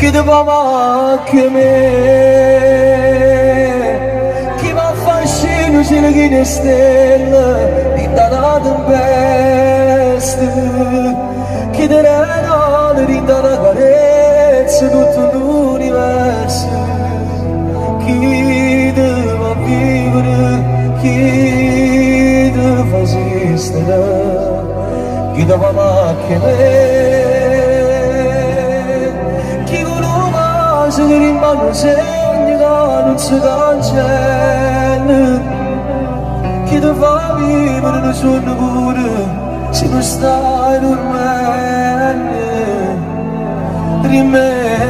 Chi ti va che me, chi va a fascino c'è la chi ne stelle, di data tempesta, chi ti regala di data carezza tutto l'universo, chi ti va vivere, chi ti fa esistere, chi ti va che me. Se ne rimane segni che non si cancellano, chi ti fa vivere da giorno pure se non stai dormendo, rimane